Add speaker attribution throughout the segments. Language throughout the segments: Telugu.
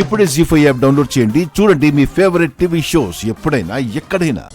Speaker 1: ఇప్పుడే జీ5 యాప్ డౌన్లోడ్ చేయండి. చూడండి మీ ఫేవరెట్ టీవీ షోస్ ఎప్పుడైనా ఎక్కడైనా.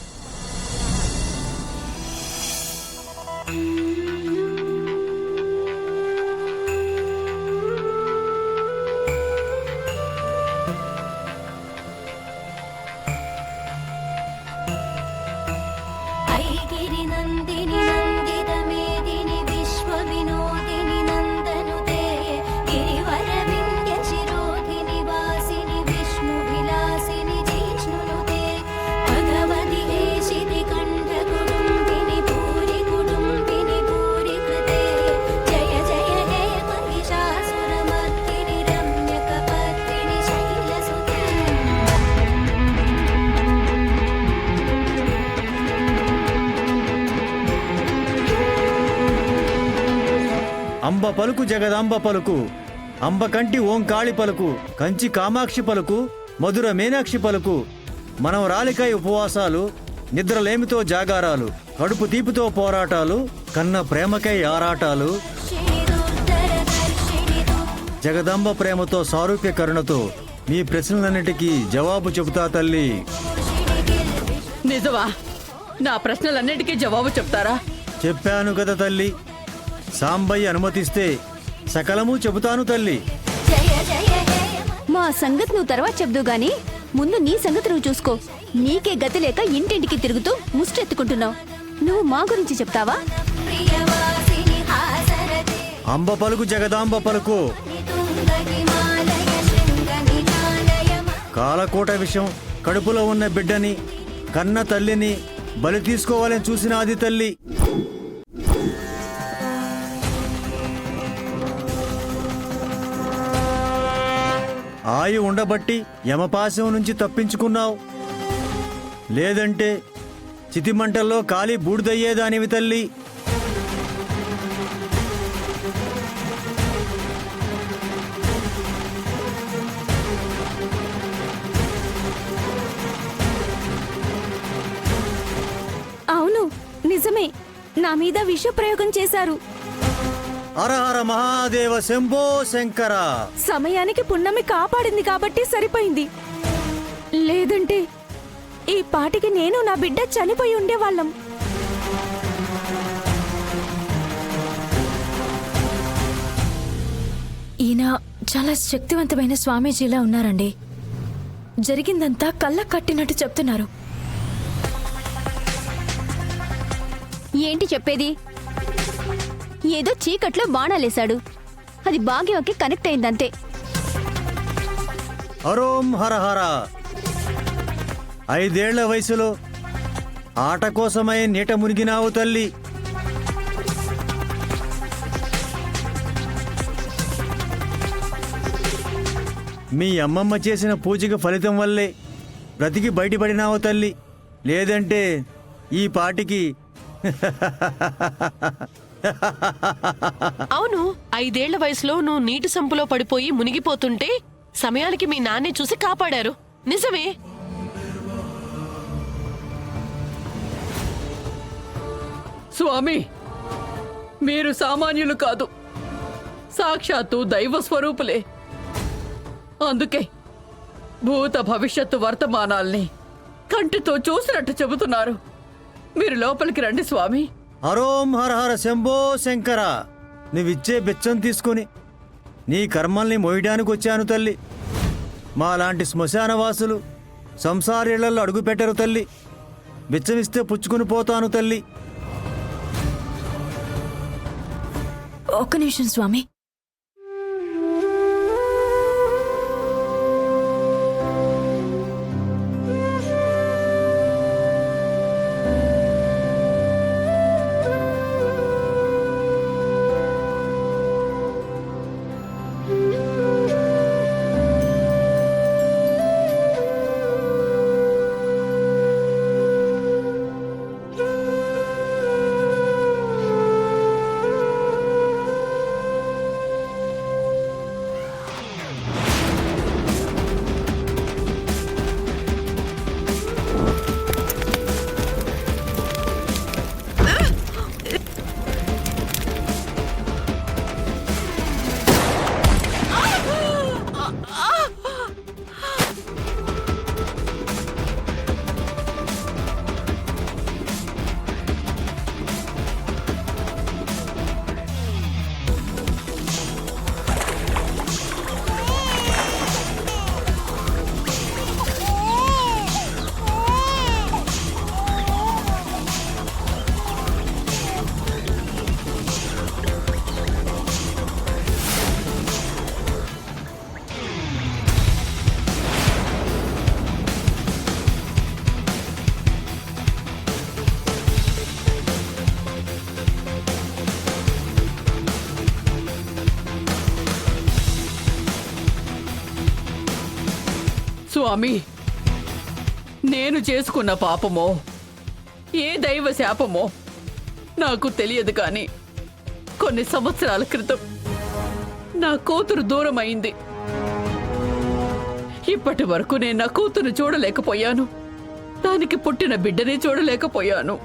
Speaker 2: అంబ పలుకు జగదాంబ పలుకు, అంబ కంటి ఓంకాళి పలుకు, కంచి కామాక్షి పలుకు, మధుర మీనాక్షి పలుకు. మనం రాలికై ఉపవాసాలు, నిద్రలేమితో జాగారాలు, కడుపు తీపితో పోరాటాలు, కన్న ప్రేమకై ఆరాటాలు. జగదాంబ ప్రేమతో సారూప్య కరుణతో మీ ప్రశ్నలన్నిటికీ జవాబు చెబుతా తల్లి.
Speaker 3: నిజమా? నా ప్రశ్నలన్నిటికీ జవాబు చెప్తారా?
Speaker 2: చెప్పాను కదా తల్లి, సాంబయ్య అనుమతిస్తే సకలము చెబుతాను తల్లి.
Speaker 4: మా సంగతి నువ్వు తర్వాత చెప్దు గాని ముందు నీ సంగతి నువ్వు చూసుకో. నీకే గతి లేక ఇంటింటికి తిరుగుతూ ముష్టెత్తుకుంటున్నావు. నువ్వు మా గురించి చెప్తావా?
Speaker 2: అంబ పలుకు జగదాంబ పలుకు, కాలకోట విషయం కడుపులో ఉన్న బిడ్డని, కన్న తల్లిని బలి తీసుకోవాలని చూసిన ఆది తల్లి. ఆయు ఉండబట్టి యమపాశం నుంచి తప్పించుకున్నావు, లేదంటే చితిమంటల్లో కాలి బూడిదయ్యేదానివి తల్లి.
Speaker 4: అవును, నిజమే. నా మీద విష ప్రయోగం చేశారు.
Speaker 2: హరహర మహాదేవ శంభో శంకర.
Speaker 4: సమయానికి పున్నమి కాపాడింది కాబట్టి సరిపోయింది. లేదంటే ఈ పాటికి నేను నా బిడ్డ చనిపోయి ఉండేవాళ్ళం.
Speaker 5: ఈయన చాలా శక్తివంతమైన స్వామీజీలా ఉన్నారండి. జరిగిందంతా కళ్ళ కట్టినట్టు చెప్తున్నారు.
Speaker 4: ఏంటి చెప్పేది? ఏదో చీకట్లో బాణాలేశాడు, అది భాగ్యవకి కనెక్ట్ అయిందంతే.
Speaker 2: హరోం హరహర. 5 ఏళ్ల వయసులో ఆట కోసమై నీట మునిగినావు తల్లి. మీ అమ్మమ్మ చేసిన పూజకి ఫలితం వల్లే బ్రతికి బయటపడినావు తల్లి, లేదంటే ఈ పాటికి.
Speaker 6: అవును, 5 ఏళ్ల వయసులో నువ్వు నీటి సంపులో పడిపోయి మునిగిపోతుంటే సమయానికి మీ నాన్నే చూసి కాపాడారు. నిజమే.
Speaker 3: స్వామి, మీరు సామాన్యులు కాదు, సాక్షాత్తు దైవ స్వరూపులే. అందుకే భూత భవిష్యత్తు వర్తమానాల్ని కంటితో చూసినట్టు చెబుతున్నారు. మీరు లోపలికి రండి స్వామి.
Speaker 2: హరోం హరహర శంభో శంకర. నువ్విచ్చే బెచ్చం తీసుకుని నీ కర్మల్ని మోయడానికి వచ్చాను తల్లి. మాలాంటి శ్మశానవాసులు సంసారీళ్లలో అడుగుపెట్టరు తల్లి. బిచ్చమిస్తే పుచ్చుకుని పోతాను తల్లి.
Speaker 5: ఒక్క నిమిషం స్వామి.
Speaker 3: స్వామి, నేను చేసుకున్న పాపమో ఏ దైవ శాపమో నాకు తెలియదు కానీ కొన్ని సంవత్సరాల క్రితం నా కూతురు దూరమైంది. ఇప్పటి వరకు నేను నా కూతురు చూడలేకపోయాను, దానికి పుట్టిన బిడ్డని చూడలేకపోయాను.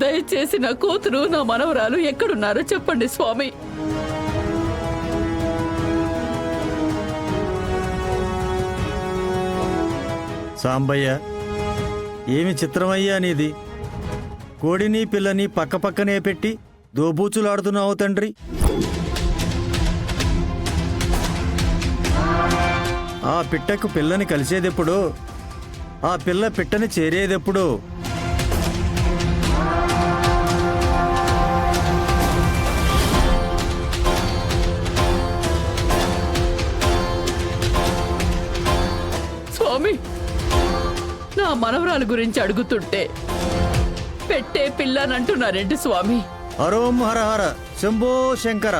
Speaker 3: దయచేసి నా కూతురు, నా మనవరాలు ఎక్కడున్నారో చెప్పండి స్వామి.
Speaker 2: సాంబయ్య, ఏమి చిత్రమయ్యా నీది? కోడిని పిల్లని పక్కపక్కనే పెట్టి దోబూచులాడుతున్నావు తండ్రి. ఆ పిట్టకు పిల్లని కలిసేదెప్పుడు? ఆ పిల్ల పిట్టని చేరేదెప్పుడు?
Speaker 3: స్వామి, నా మనవరాలు గురించి అడుగుతుంటే పెట్టే పిల్లనంటున్నారేంటి స్వామి?
Speaker 2: హరోం హర హర శంభో శంకర.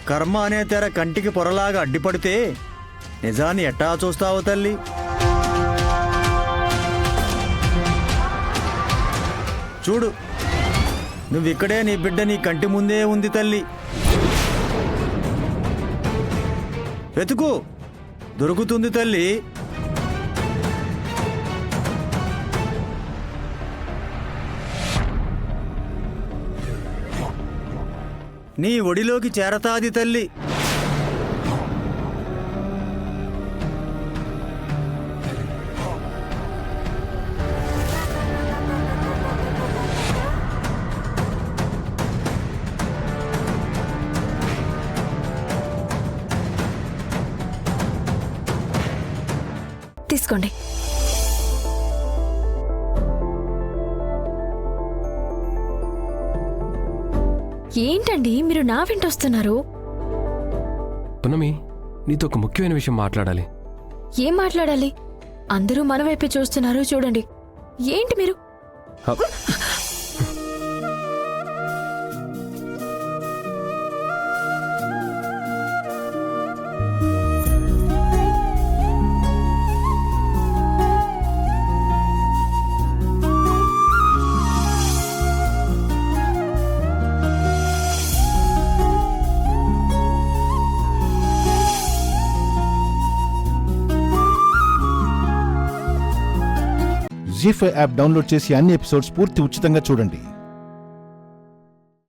Speaker 2: కర్మ అనే తెర కంటికి పొరలాగా అడ్డిపడితే నిజాన్ని ఎట్టా చూస్తావు తల్లి? చూడు, నువ్విక్కడే, నీ బిడ్డ నీ కంటి ముందే ఉంది తల్లి. వెతుకు, దొరుకుతుంది తల్లి. నీ ఒడిలోకి చేరతాది తల్లి.
Speaker 5: తీసుకోండి. ఏంటండి మీరు నా వెంట వస్తున్నారు?
Speaker 7: పున్నమి, నీతో ఒక ముఖ్యమైన విషయం మాట్లాడాలి.
Speaker 5: ఏం మాట్లాడాలి? అందరూ మన వైపే చూస్తున్నారు, చూడండి. ఏంటి మీరు?
Speaker 1: జీ5 యాప్ డౌన్లోడ్ చేసి అన్ని ఎపిసోడ్స్ పూర్తి ఉచితంగా చూడండి.